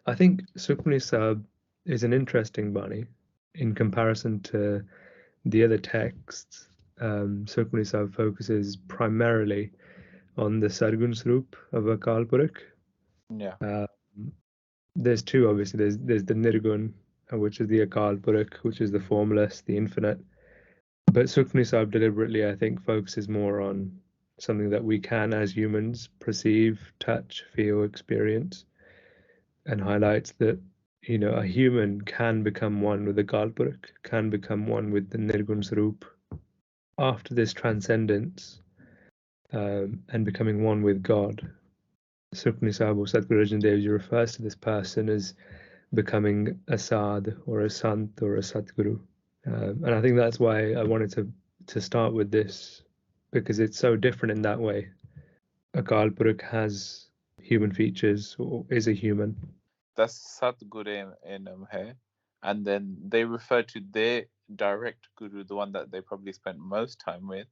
I think Sukhmani Sahib is an interesting Bani in comparison to the other texts. Sukhmani Sahib focuses primarily on the Sargun Swarup of Akal Purakh. Yeah. There's two, obviously. There's the Nirgun, which is the Akal Purakh, which is the formless, the infinite. But Sukhmani Sahib deliberately, I think, focuses more on something that we can, as humans, perceive, touch, feel, experience, and highlights that, a human can become one with the Akal Purakh, can become one with the Nirgun Swarup. After this transcendence and becoming one with God, Sukhmani Sahib or Sadhguru Arjan Dev Ji refers to this person as becoming a Sadh or a Sant or a Satguru. And I think that's why I wanted to start with this, because it's so different in that way. Akal Purakh has human features or is a human. That's Satguru in hai. And then they refer to their direct guru, the one that they probably spent most time with,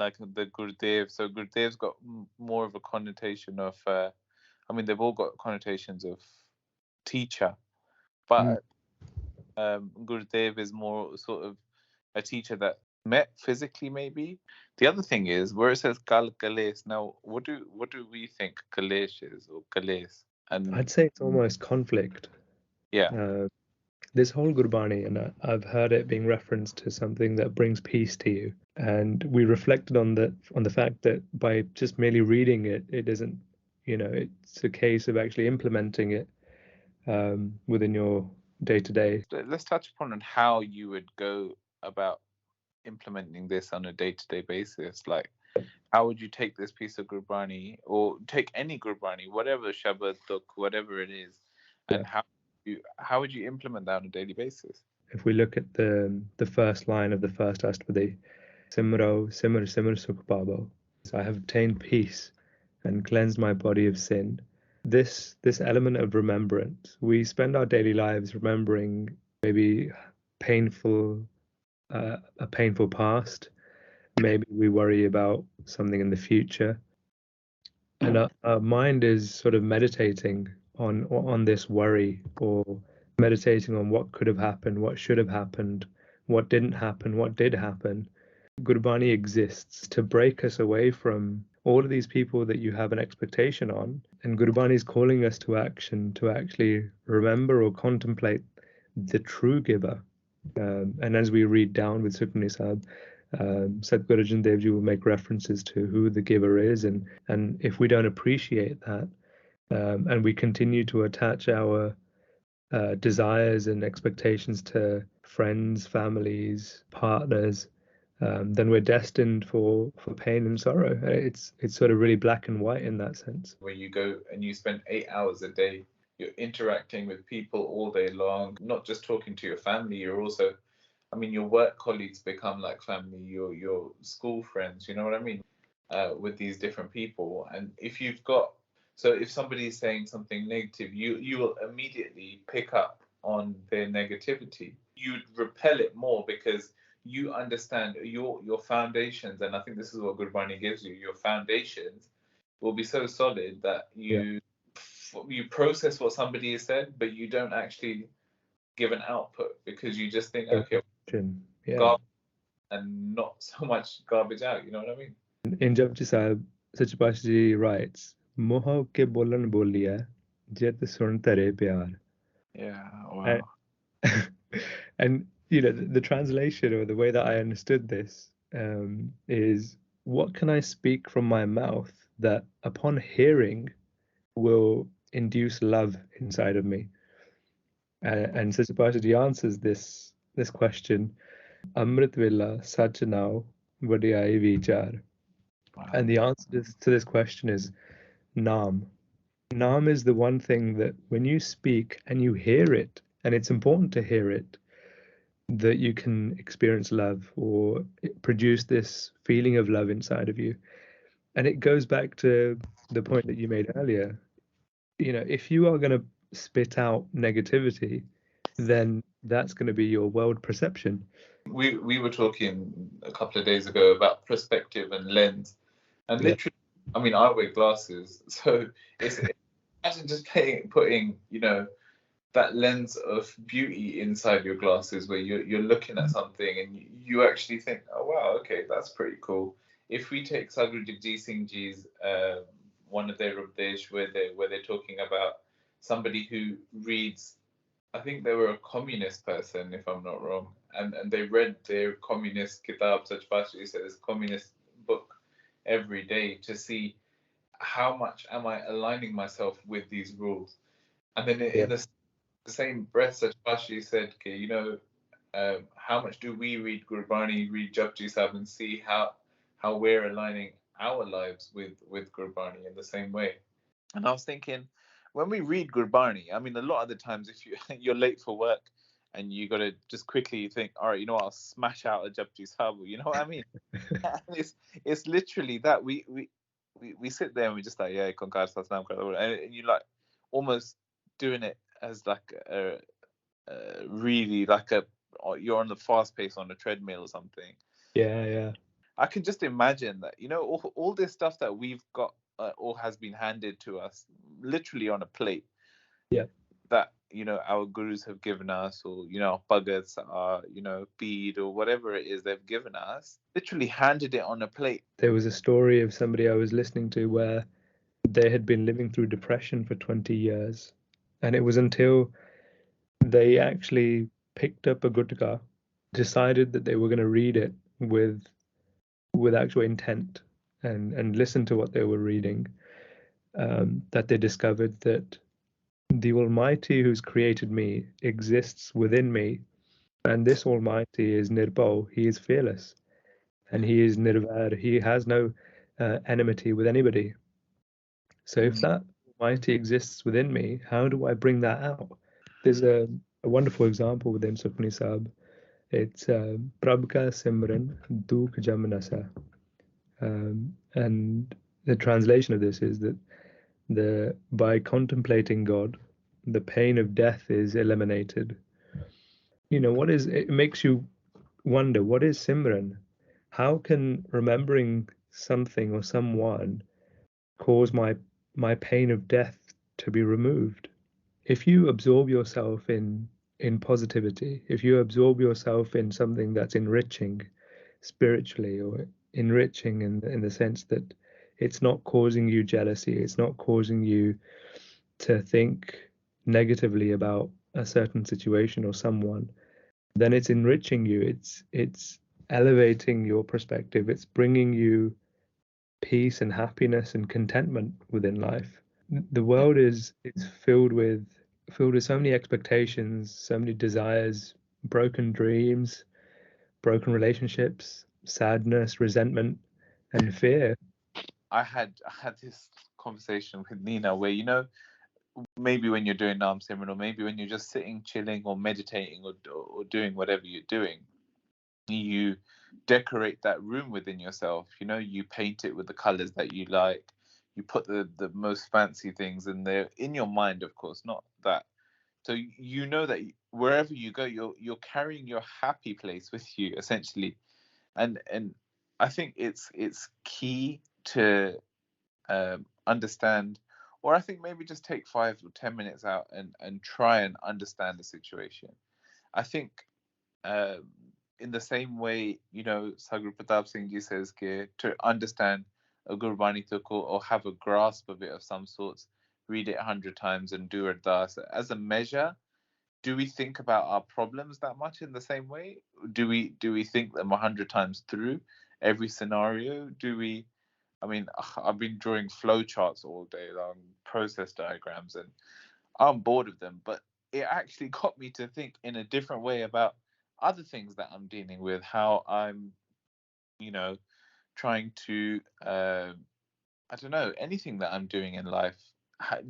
like the Gurudev. So Gurudev's got more of a connotation of, they've all got connotations of teacher, but Gurudev is more sort of a teacher that met physically, maybe. The other thing is where it says Kal Kales. Now, what do we think Kalesh is, or Kales? And I'd say it's almost conflict. Yeah. This whole Gurbani, and I've heard it being referenced to something that brings peace to you. And we reflected on the fact that by just merely reading it, it isn't, it's a case of actually implementing it within your day-to-day. Let's touch upon how you would go about implementing this on a day-to-day basis. Like, how would you take this piece of Gurbani, or take any Gurbani, whatever Shabad, Duk, whatever it is, and how would you implement that on a daily basis? If we look at the first line of the first Ashtapadi, Simro, Simr, Simr, Sukh Pabo, I have obtained peace and cleansed my body of sin. This element of remembrance, we spend our daily lives remembering maybe a painful past. Maybe we worry about something in the future, and our mind is sort of meditating on this worry, or meditating on what could have happened, what should have happened, what didn't happen, what did happen. Gurbani exists to break us away from all of these people that you have an expectation on. And Gurbani is calling us to action, to actually remember or contemplate the true giver. And as we read down with Sukhmani Sahib, Sadhguru Arjan Dev Ji will make references to who the giver is. And if we don't appreciate that, and we continue to attach our desires and expectations to friends, families, partners, then we're destined for pain and sorrow. It's sort of really black and white in that sense. Where you go and you spend 8 hours a day, you're interacting with people all day long, not just talking to your family, you're also, your work colleagues become like family, your school friends, you know what I mean, with these different people. And if somebody is saying something negative, you will immediately pick up on their negativity. You'd repel it more because you understand your foundations, and I think this is what Gurbani gives you. Your foundations will be so solid that you process what somebody has said, but you don't actually give an output, because you just think, okay, garbage, and not so much garbage out. You know what I mean? In Japji Sahib, Sache Paatshah Ji writes, "Moh ke bolan boliya, jit sun tare pyar." Yeah, wow. And the translation, or the way that I understood this, is, what can I speak from my mouth that upon hearing will induce love inside of me? And Sache Paatshah Ji answers this question, Amrit Vela Sachanao Vadiyai Vichar. And the answer to this question is Naam. Naam is the one thing that when you speak and you hear it, and it's important to hear it, that you can experience love, or produce this feeling of love inside of you. And it goes back to the point that you made earlier. If you are going to spit out negativity, then that's going to be your world perception. We were talking a couple of days ago about perspective and lens, and literally, I wear glasses, so it's imagine just putting that lens of beauty inside your glasses, where you're looking at something and you actually think, oh wow, okay, that's pretty cool. If we take Sadhguru Jagdish Singh Ji's one of their Upadesh, where they're talking about somebody who reads, I think they were a communist person, if I'm not wrong, and they read their communist kitab, such Pashi says, communist book every day to see how much am I aligning myself with these rules. And then Yeah. in the same breath, such Pashi said, okay, how much do we read Gurbani, read Japji Sahib, and see how we're aligning our lives with Gurbani in the same way. And I was thinking, when we read Gurbani, I mean, a lot of the times, if you're late for work and you got to just quickly think, all right, I'll smash out a Japji Sahib. You know what I mean? it's literally that we sit there and we just like, yeah, Konkar Satnam Kar, and you like almost doing it as like a really like you're on the fast pace on a treadmill or something. Yeah. I can just imagine that, all this stuff that we've got or has been handed to us literally on a plate. Yeah. That, our gurus have given us, or, bhagats, bead, or whatever it is they've given us, literally handed it on a plate. There was a story of somebody I was listening to where they had been living through depression for 20 years. And it was until they actually picked up a gutka, decided that they were going to read it with actual intent and listen to what they were reading, that they discovered that the Almighty who's created me exists within me. And this Almighty is Nirbhav, he is fearless. And he is Nirvair, he has no enmity with anybody. So if that Almighty exists within me, how do I bring that out? There's a wonderful example within Sukhmani Sahib. It's Prabh ka Simran Dukh Jam Nasa. And the translation of this is that by contemplating God, the pain of death is eliminated. It makes you wonder, what is Simran? How can remembering something or someone cause my pain of death to be removed? If you absorb yourself in positivity, if you absorb yourself in something that's enriching spiritually, or enriching in the sense that it's not causing you jealousy, it's not causing you to think negatively about a certain situation or someone, then it's enriching you. It's elevating your perspective. It's bringing you peace and happiness and contentment within life. The world is filled with so many expectations, so many desires, broken dreams, broken relationships, sadness, resentment, and fear. I had this conversation with Nina where, maybe when you're doing Nam Simran, or maybe when you're just sitting, chilling, or meditating, or doing whatever you're doing, you decorate that room within yourself. You paint it with the colors that you like. You put the most fancy things in there in your mind, of course, not that. So that wherever you go, you're carrying your happy place with you, essentially. And I think it's key to understand, or I think maybe just take 5 or 10 minutes out and try and understand the situation. I think in the same way, Sadhguru Pratap Singh Ji says to understand a Gurbani Tuk, or have a grasp of it of some sorts, read it 100 times and do Ardas as a measure. Do we think about our problems that much in the same way? Do we think them 100 times through every scenario? I've been drawing flowcharts all day long, process diagrams, and I'm bored of them. But it actually got me to think in a different way about other things that I'm dealing with, how I'm, trying to, I don't know, anything that I'm doing in life.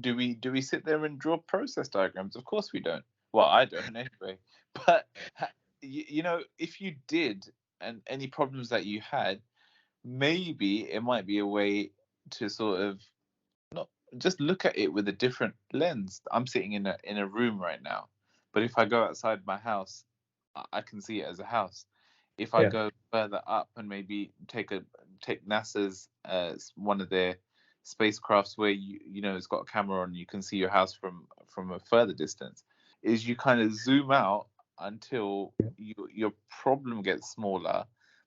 Do we sit there and draw process diagrams? Of course we don't. Well, I don't anyway. But if you did, and any problems that you had, maybe it might be a way to sort of not just look at it with a different lens. I'm sitting in a room right now, but if I go outside my house, I can see it as a house. If I go further up and maybe take NASA's one of their spacecrafts where it's got a camera on, you can see your house from a further distance. is you kind of zoom out until your problem gets smaller,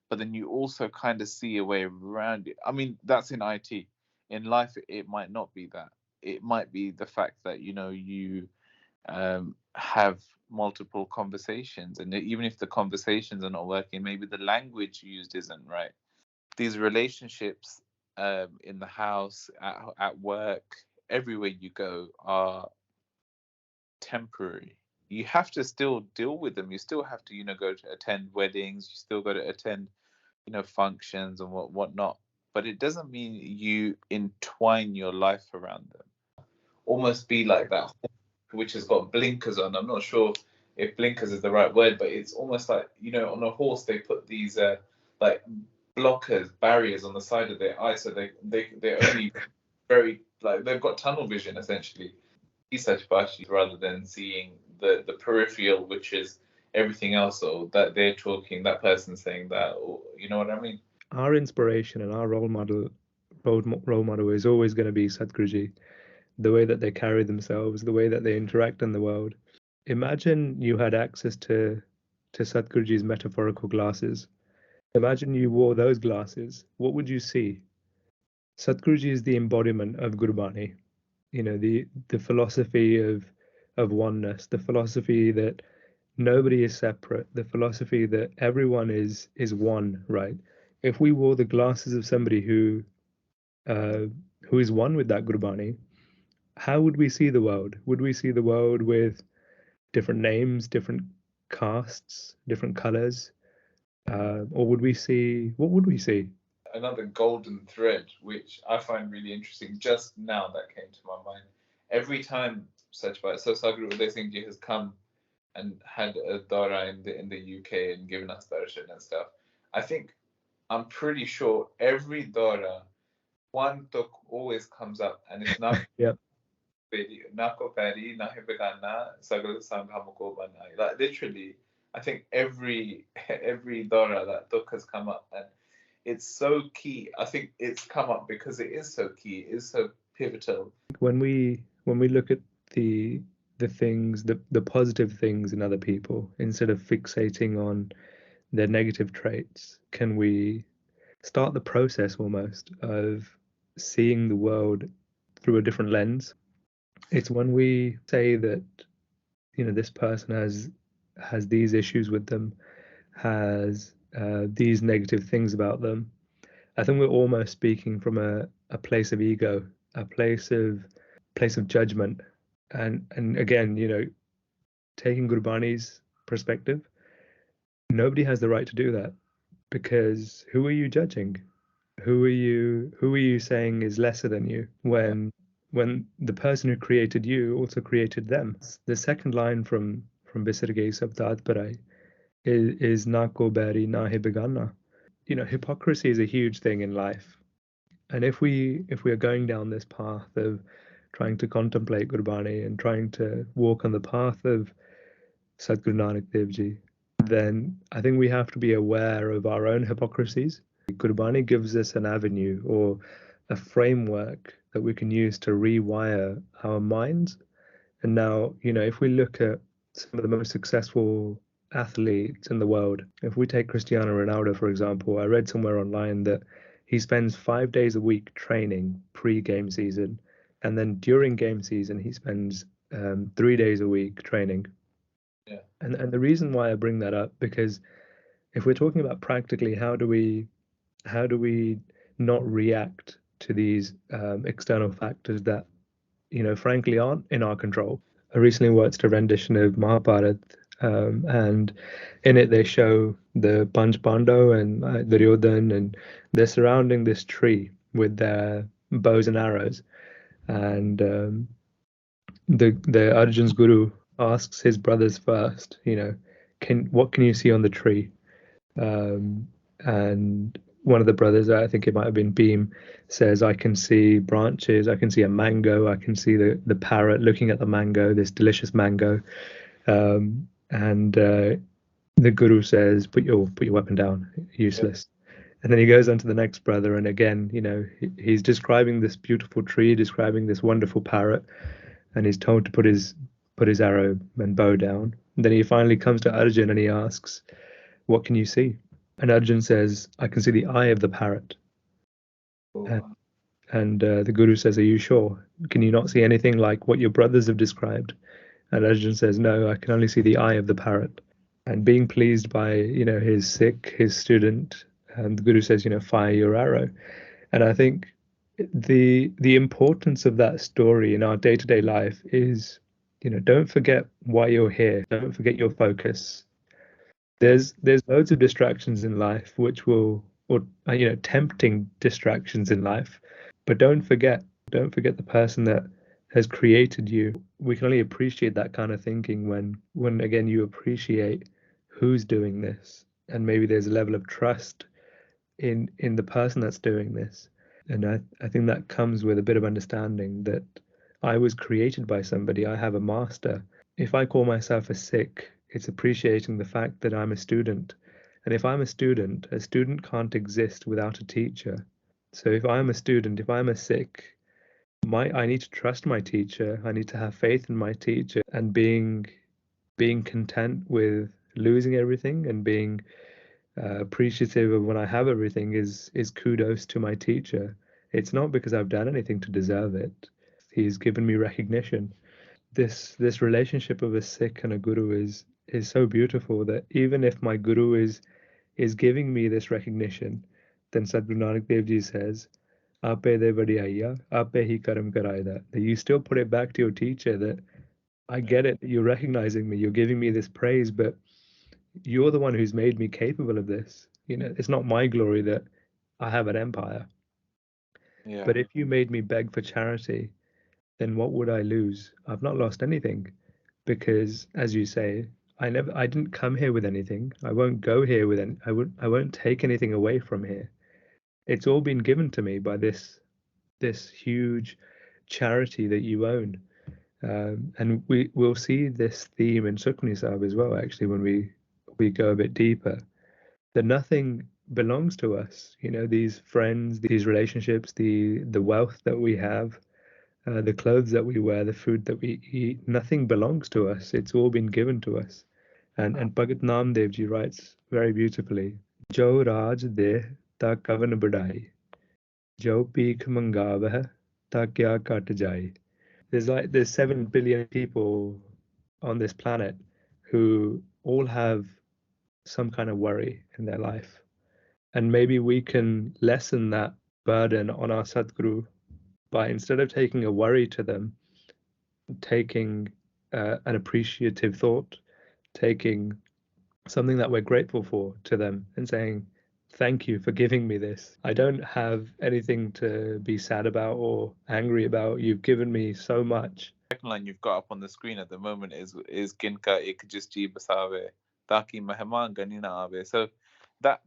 but then you also kind of see a way around it. I mean, that's in IT. In life, it might not be that. It might be the fact that, you know, you have multiple conversations, and even if the conversations are not working, maybe the language used isn't right. These relationships in the house, at work, everywhere you go, are temporary. You have to still deal with them. You still have to, you know, go to attend weddings. You still got to attend, you know, functions and whatnot. But it doesn't mean you entwine your life around them. Almost be like that, which has got blinkers on. I'm not sure if blinkers is the right word, but it's almost like, you know, on a horse they put these like blockers, barriers on the side of their eyes, so they're only very, like, they've got tunnel vision essentially. Such Bashi, rather than seeing the peripheral, which is everything else, or that they're talking, that person saying that, or you know what I mean. Our inspiration and our role model is always going to be Sadhguruji. The way that they carry themselves, the way that they interact in the world. Imagine you had access to Sadhguruji's metaphorical glasses. Imagine you wore those glasses. What would you see? Sadhguruji is the embodiment of Gurbani. You know, the philosophy of oneness, the philosophy that nobody is separate, the philosophy that everyone is one, right? If we wore the glasses of somebody who is one with that Gurbani, how would we see the world? Would we see the world with different names, different castes, different colors? Or would we see, what would we see? Another golden thread, which I find really interesting, just now that came to my mind. Every time such by so Sadhguru Uday Singh Ji has come and had a dara in the UK and given us darshan and stuff, I'm pretty sure every dara, one tuk always comes up, and it's not Yeah. like literally, I think every dara that tuk has come up, and it's so key. I think it's come up because it is so key, it is so pivotal. When we look at the things, the positive things in other people, instead of fixating on their negative traits, can we start the process almost of seeing the world through a different lens? It's when we say that, you know, this person has these issues with them, has these negative things about them. I think we're almost speaking from a place of ego, a place of judgment, and again, you know, taking Gurbani's perspective, nobody has the right to do that, because who are you judging? Who are you saying is lesser than you when the person who created you also created them? The second line from Bisarge Sabdat Parai is na ko bari na hi begana. You know, hypocrisy is a huge thing in life. And if we are going down this path of trying to contemplate Gurbani and trying to walk on the path of Sadhguru Nanak Dev Ji, then I think we have to be aware of our own hypocrisies. Gurbani gives us an avenue or a framework that we can use to rewire our minds. And now, you know, if we look at some of the most successful athletes in the world, if we take Cristiano Ronaldo, for example, I read somewhere online that he spends 5 days a week training pre-game season, and then during game season he spends 3 days a week training. Yeah. And the reason why I bring that up, because if we're talking about practically how do we not react to these external factors that, you know, frankly aren't in our control. I recently watched a rendition of Mahabharat, and in it they show the Panch Pandav and Duryodhan, and they're surrounding this tree with their bows and arrows, and the Arjun's guru asks his brothers first, you know, what can you see on the tree? And one of the brothers, I think it might have been Beam, says, I can see branches, I can see a mango, I can see the parrot looking at the mango, this delicious mango. And the guru says, put your weapon down, useless. And then he goes on to the next brother, and again, you know, he's describing this beautiful tree, describing this wonderful parrot, and he's told to put his put his arrow and bow down. And then he finally comes to Arjun and he asks, "What can you see?" And Arjun says, "I can see the eye of the parrot." And, Oh, the Guru says, "Are you sure? Can you not see anything like what your brothers have described?" And Arjun says, "No, I can only see the eye of the parrot." And being pleased by, his Sikh, his student, the Guru says, "Fire your arrow." And I think the importance of that story in our day-to-day life is, don't forget why you're here. Don't forget your focus. There's loads of distractions in life which will, or tempting distractions in life, but don't forget the person that has created you. We can only appreciate that kind of thinking when again you appreciate who's doing this, and maybe there's a level of trust in the person that's doing this. And I think that comes with a bit of understanding that I was created by somebody. I have a master. If I call myself a Sikh, it's appreciating the fact that I'm a student. And if I'm a student can't exist without a teacher. So if I'm a student, if I'm a Sikh, I need to trust my teacher. I need to have faith in my teacher, and being content with losing everything and being appreciative of when I have everything is kudos to my teacher. It's not because I've done anything to deserve it. He's given me recognition. This relationship of a Sikh and a guru is so beautiful that even if my guru is giving me this recognition, then Sadhguru Nanak Dev Ji says, "Ape de vadiyaiya, ape hi karam karayda." That you still put it back to your teacher that I get it, you're recognizing me, you're giving me this praise, but you're the one who's made me capable of this. It's not my glory that I have an empire. yeah, But if you made me beg for charity, then what would I lose? I've not lost anything because, as you say, I didn't come here with anything. I won't go here with any, I won't take anything away from here. It's all been given to me by this huge charity that you own. And we'll see this theme in Sukhmani Sahib as well, actually, when we go a bit deeper. That nothing belongs to us. These friends, these relationships, the wealth that we have, the clothes that we wear, the food that we eat, nothing belongs to us. It's all been given to us. And Bhagat Namdev Ji writes very beautifully, "Jo Raj de ta kavan badai, Jo peek mangavah ta kya kat jai." There's 7 billion people on this planet who all have some kind of worry in their life. And maybe we can lessen that burden on our Sadhguru by, instead of taking a worry to them, taking an appreciative thought, taking something that we're grateful for to them and saying, "Thank you for giving me this. I don't have anything to be sad about or angry about. You've given me so much." second line you've got up on the screen at the moment is Ginka ek jis ji basave taki mehman gani na aave. So that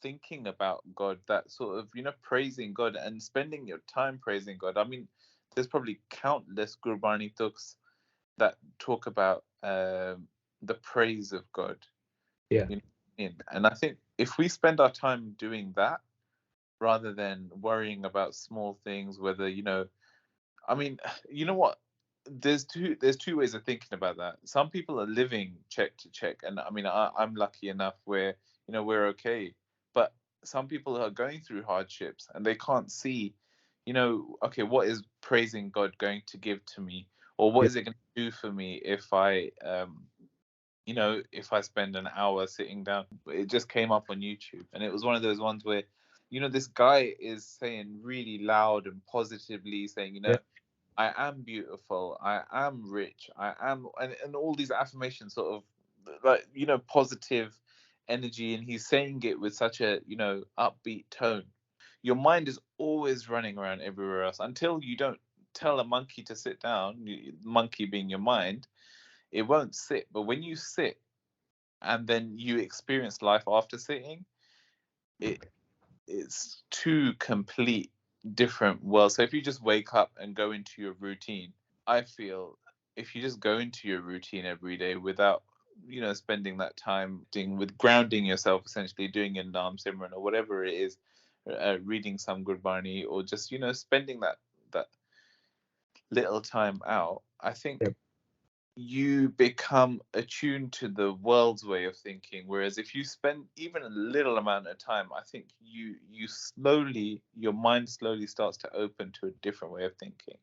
thinking about God, that sort of praising God and spending your time praising God. I mean, there's probably countless Gurbani Tuks that talk about the praise of God. Yeah. And I think if we spend our time doing that rather than worrying about small things, whether I mean, you know what? There's two ways of thinking about that. Some people are living check to check, and I mean, I'm lucky enough where we're okay. But some people are going through hardships and they can't see, okay, what is praising God going to give to me, or what Yeah. is it going to do for me if I if I spend an hour sitting down. It just came up on YouTube, and it was one of those ones where this guy is saying really loud and positively saying, Yeah. I am beautiful, I am rich, I am, and all these affirmations, sort of like positive energy, and he's saying it with such a upbeat tone. Your mind is always running around everywhere else until you don't tell a monkey to sit down, monkey being your mind. It won't sit. But when you sit and then you experience life after sitting, it's two complete different worlds. So if you just wake up and go into your routine, I feel if you just go into your routine every day without spending that time with grounding yourself, essentially doing your Naam Simran or whatever it is, reading some Gurbani, or just spending that little time out, I think you become attuned to the world's way of thinking. Whereas if you spend even a little amount of time, I think your mind slowly starts to open to a different way of thinking.